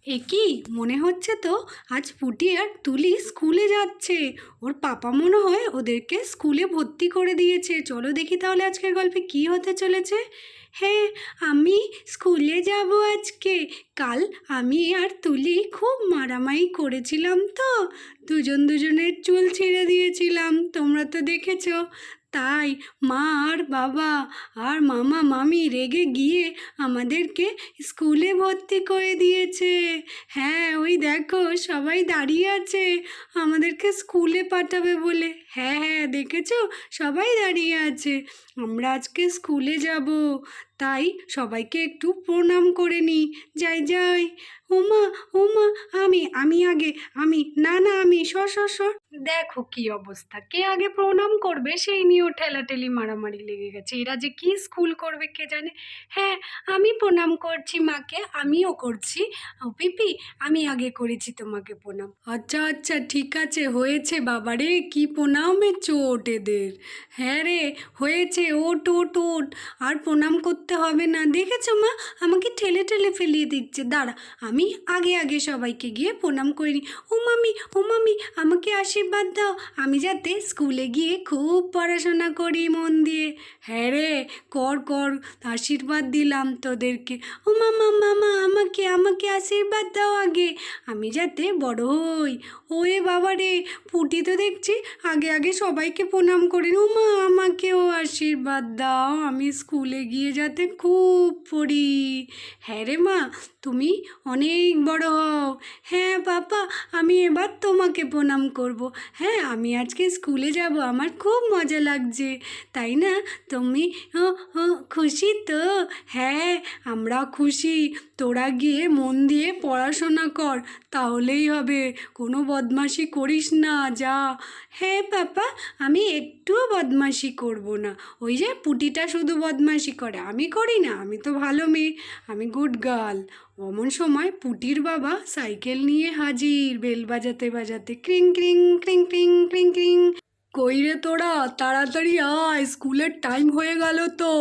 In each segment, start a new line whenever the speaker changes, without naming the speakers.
কি মনে হচ্ছে তো আজ পুটি আর তুলি স্কুলে যাচ্ছে। ওর পাপা মনে হয় ওদেরকে স্কুলে ভর্তি করে দিয়েছে। চলো দেখি তাহলে আজকের গল্পে কি হতে চলেছে। হ্যাঁ, আমি স্কুলে যাব আজকে। কাল আমি আর তুলি খুব মারামারি করেছিলাম তো, দুজন দুজনের চুল ছিঁড়ে দিয়েছিলাম, তোমরা তো দেখেছো। তাই মা আর বাবা আর মামা মামি রেগে গিয়ে আমাদেরকে স্কুলে ভর্তি করে দিয়েছে। হ্যাঁ, ওই দেখো সবাই দাঁড়িয়ে আছে আমাদেরকে স্কুলে পাঠাবে বলে। হ্যাঁ হ্যাঁ, দেখেছো সবাই দাঁড়িয়ে আছে। আমরা আজকে স্কুলে যাব, তাই সবাইকে একটু প্রণাম করে নিই। যাই যাই। ওমা ওমা, আমি আগে, আমি না না আমি সর সর সর। দেখো কি অবস্থা, কে আগে প্রণাম করবে সেই নিয়েও ঠেলাঠেলি মারামারি লেগে গেছে। এরা যে কি স্কুল করবে কে জানে। হ্যাঁ, আমি প্রণাম করছি মাকে, আমিও করছি। ও পিপি, আমি আগে করেছি তোমাকে প্রণাম। আচ্ছা আচ্ছা, ঠিক আছে, হয়েছে বাবারে, কি প্রণামে চোট এদের। হ্যাঁ রে, হয়েছে, ওট ওট ওট, আর প্রণাম করতে হবে না। দেখেছো মা, আমাকে ঠেলে ঠেলে ফেলিয়ে দিচ্ছে। দাঁড়া, আমি আগে আগে সবাইকে গিয়ে প্রণাম করি। ও মামি, আমাকে আশীর্বাদ দাও, আমি যাতে স্কুলে গিয়ে খুব পড়াশোনা করি মন দিয়ে। হ্যাঁ রে, কর কর, আশীর্বাদ দিলাম তোদেরকে। ও মামা মামা, আমাকে আমাকে আশীর্বাদ দাও আগে, আমি যাতে বড় হই। ওরে বাবা রে, পুটি তো দেখছি আগে আগে সবাইকে প্রণাম করি। ও মা, আমাকেও আশীর্বাদ দাও, আমি স্কুলে গিয়ে যাতে খুব পড়ি। হ্যাঁ রে মা, তুমি অনেক বড় হও। হ্যাঁ পাপা, আমি এবার তোমাকে প্রণাম করব। হ্যাঁ, আমি আজকে স্কুলে যাব, আমার খুব মজা লাগছে, তাই না? তুমি ও ও খুশি তো? হ্যাঁ, আমরা খুশি। তোরা গিয়ে মন দিয়ে পড়াশোনা কর, তাহলেই হবে, কোনো বদমাশি করিস না, যা। হ্যাঁ পাপা, আমি একটুও বদমাশি করব না। ওই যে পুটিটা শুধু বদমাশি করে, আমি করি না, আমি তো ভালো মেয়ে, আমি গুড গার্ল। অমন সময় পুটির বাবা সাইকেল নিয়ে হাজির, বেল বাজাতে বাজাতে, ক্রিং ক্রিং ক্রিং ক্রিং ক্রিং ক্রিং। কই রে তোরা, তাড়াতাড়ি আয়, স্কুলের টাইম হয়ে গেল তো।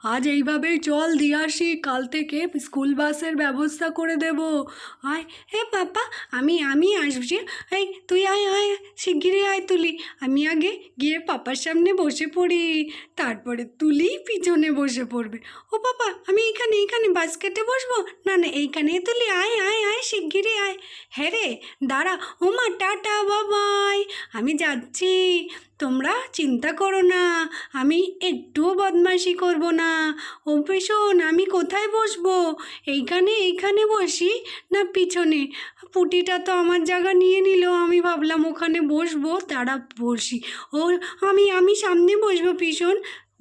আজ এইভাবেই চল দিয়ে আসি, কাল থেকে স্কুল বাসের ব্যবস্থা করে দেব। আয়। হে পাপা, আমি আসছি। এই তুই আয় আয়, শিগগিরই আয় তুলি। আমি আগে গিয়ে পাপার সামনে বসে পড়ি, তারপরে তুলি পিছনে বসে পড়বে। ও পাপা, আমি এখানে এখানে বাস্কেটে বসবো। না না, এইখানে তুলি, আয় আয় আয়, শিগগিরই আয়। হ্যাঁ রে, দাঁড়া। ওমা, টাটা, বাবাই, আমি যাচ্ছি। তোমরা চিন্তা করো না, আমি একটুও বদমাইশি করব না। ও ভীষণ, আমি কোথায় বসবো? এইখানে এইখানে বসি না পিছনে? পুটিটা তো আমার জায়গা নিয়ে নিল, আমি ভাবলাম ওখানে বসবো, দাঁড়া বসি। ও, আমি সামনে বসবো পিছন।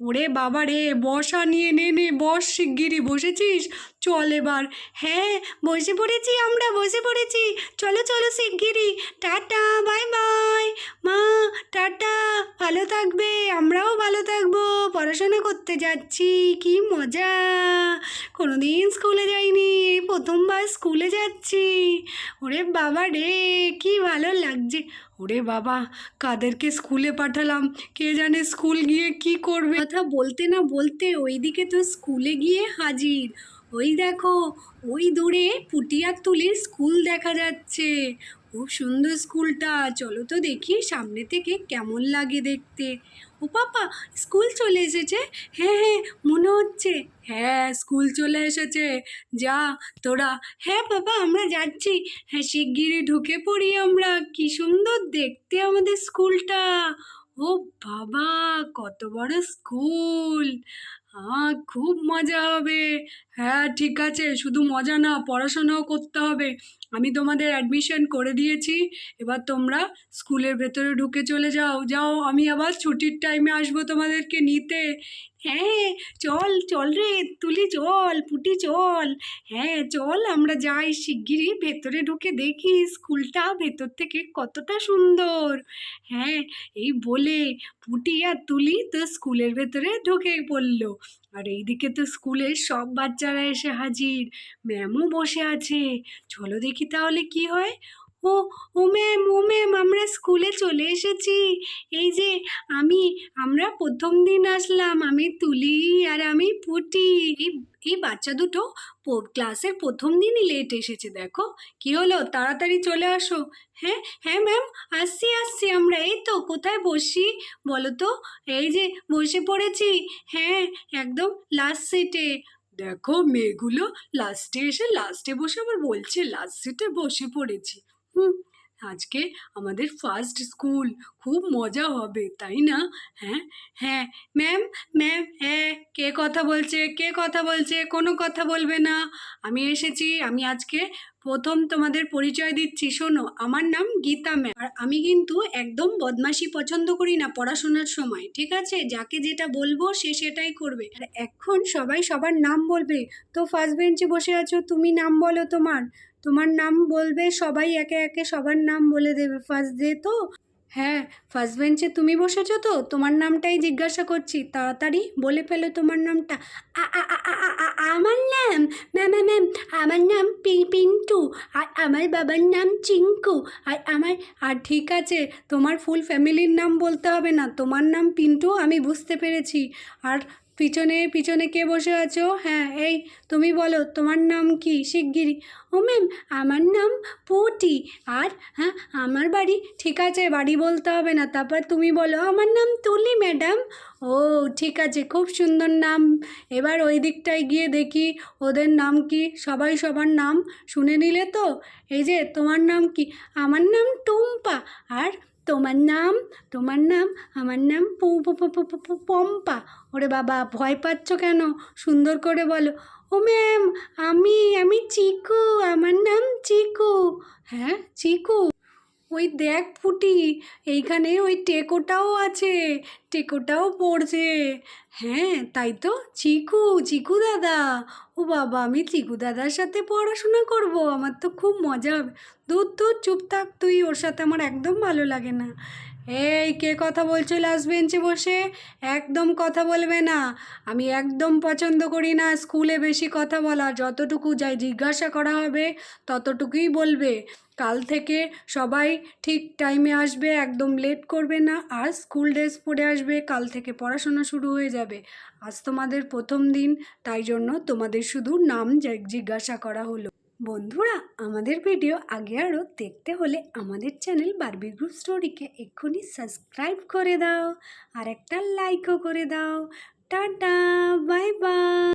ওরে বাবা রে, বসা নিয়ে নে নে, বস শিগগিরই, বসেছিস? চল এবার। হ্যাঁ, বসে পড়েছি, আমরা বসে পড়েছি। চলো চলো শিগগিরই। Tata, bye bye. মা, টাটা, ভালো থাকবে, আমরাও ভালো থাকবো, পড়াশোনা করতে যাচ্ছি, কি মজা। কোনোদিন স্কুলে যাইনি, এই প্রথমবার স্কুলে যাচ্ছি। ওরে বাবা রে, কি ভালো লাগছে। ওরে বাবা, কাদেরকে স্কুলে পাঠালাম, কে জানে স্কুল গিয়ে কি করবে। কথা বলতে না বলতে ওইদিকে তো স্কুলে গিয়ে হাজির। ওই দেখো, ওই দূরে পুটিয়া তুলির স্কুল দেখা যাচ্ছে। খুব সুন্দর স্কুলটা, চলো তো দেখি সামনে থেকে কেমন লাগে দেখতে। ও পাপা, স্কুল চলে এসেছে। হ্যাঁ হ্যাঁ, মনে হচ্ছে। হ্যাঁ, স্কুল চলে এসেছে, যা তোরা। হ্যাঁ বাবা, আমরা যাচ্ছি। হ্যাঁ, শিগগিরই ঢুকে পড়ি আমরা, কি সুন্দর দেখতে আমাদের স্কুলটা। ও বাবা, কত বড় স্কুল! খুব মজা হবে। হ্যাঁ ঠিক আছে, শুধু মজা না, পড়াশোনাও করতে হবে। আমি তোমাদের অ্যাডমিশন করে দিয়েছি, এবার তোমরা স্কুলের ভেতরে ঢুকে চলে যাও। যাও, আমি আবার ছুটির টাইমে আসবো তোমাদেরকে নিতে। হ্যাঁ, চল চল রে তুলি, চল পুটি, চল। হ্যাঁ চল, আমরা যাই শিগগিরই, ভেতরে ঢুকে দেখি স্কুলটা ভেতর থেকে কতটা সুন্দর। হ্যাঁ, এই বলে পুটি আর তুলি তো স্কুলের ভেতরে ঢুকে পড়লো। আর এইদিকে তো স্কুলের সব বাচ্চারা এসে হাজির, ম্যামও বসে আছে। চলো দেখি তাহলে কি হয়। ও ও ম্যাম আমরা স্কুলে চলে এসেছি। এই যে আমরা প্রথম দিন আসলাম, আমি তুলি আর আমি পুটি। এই এই বাচ্চা দুটো ক্লাসের প্রথম দিনই লেট এসেছে, দেখো কি হলো, তাড়াতাড়ি চলে আসো। হ্যাঁ হ্যাঁ ম্যাম, আসছি আসছি আমরা, এই তো কোথায় বসি বলো তো? এই যে বসে পড়েছি, হ্যাঁ একদম লাস্ট সিটে। দেখো মেয়েগুলো লাস্টে বসে আবার বলছে লাস্ট সিটে বসে পড়েছি। হুম, আজকে আমাদের ফার্স্ট স্কুল, খুব মজা হবে তাই না? হ্যাঁ হ্যাঁ ম্যাম, ম্যাম হ্যাঁ, কে কথা বলছে? কোনো কথা বলবে না। আমি এসেছি, আমি আজকে প্রথম তোমাদের পরিচয় দিচ্ছি, শোনো আমার নাম গীতা ম্যাম। আর আমি কিন্তু একদম বদমাশি পছন্দ করি না পড়াশোনার সময়, ঠিক আছে? যাকে যেটা বলবো সে সেটাই করবে। আর এখন সবাই সবার নাম বলবে। তো ফার্স্ট বেঞ্চে বসে আছো, তুমি নাম বলো তোমার। তোমার নাম বলবে, সবাই একে একে সবার নাম বলে দেবে ফার্স্ট ডে তো। হ্যাঁ, ফার্স্ট বেঞ্চে তুমি বসেছো তো, তোমার নামটাই জিজ্ঞাসা করছি, তাড়াতাড়ি বলে ফেলো তোমার নামটা। আমার নাম ম্যাম ম্যাম আমার নাম পিন্টু, আর আমার বাবার নাম চিঙ্কু, আর ঠিক আছে, তোমার ফুল ফ্যামিলির নাম বলতে হবে না, তোমার নাম পিন্টু আমি বুঝতে পেরেছি। আর পিছনে পিছনে কে বসে আছো? হ্যাঁ এই তুমি বলো তোমার নাম কি শিগগিরই। ও ম্যাম আমার নাম পুটি, আর হ্যাঁ আমার বাড়ি, ঠিক আছে বাড়ি বলতে হবে না, তারপর তুমি বলো আমার নাম তুলি ম্যাডাম। ও ঠিক আছে, খুব সুন্দর নাম। এবার ওই দিকটায় গিয়ে দেখি ওদের নাম কি, সবাই সবার নাম শুনে নিলে তো? এই যে তোমার নাম কি? আমার নাম টুম্পা। আর তোমার নাম? তোমার নাম? আমার নাম পম্পা। ওরে বাবা, ভয় পাচ্ছ কেন? সুন্দর করে বলো। ও ম্যাম আমি চিকু, আমার নাম চিকু। হ্যাঁ চিকু, ওই দেখ ফুটি, এইখানে ওই টেকোটাও আছে, টেকোটাও পড়ছে। হ্যাঁ তাই তো, চিকু, চিকু দাদা। ও বাবা, আমি চিকু দাদার সাথে পড়াশোনা করব, আমার তো খুব মজা হবে। দূর দূর চুপ থাক তুই, ওর সাথে আমার একদম ভালো লাগে না। এই কে কথা বলছো লাস্ট বেঞ্চে বসে? একদম কথা বলবে না, আমি একদম পছন্দ করি না স্কুলে বেশি কথা বলা। যতটুকু যাই জিজ্ঞাসা করা হবে ততটুকুই বলবে। কাল থেকে সবাই ঠিক টাইমে আসবে, একদম লেট করবে না, আর স্কুল ড্রেস পরে আসবে, কাল থেকে পড়াশোনা শুরু হয়ে যাবে। আজ তোমাদের প্রথম দিন, তাই জন্য তোমাদের শুধু নাম জিজ্ঞাসা করা হলো। বন্ধুরা, আমাদের ভিডিও আগে আরও দেখতে হলে আমাদের চ্যানেল বারবি গ্রুপ স্টোরিকে এক্ষুনি সাবস্ক্রাইব করে দাও, আর একটা লাইকও করে দাও। Tata, bye bye.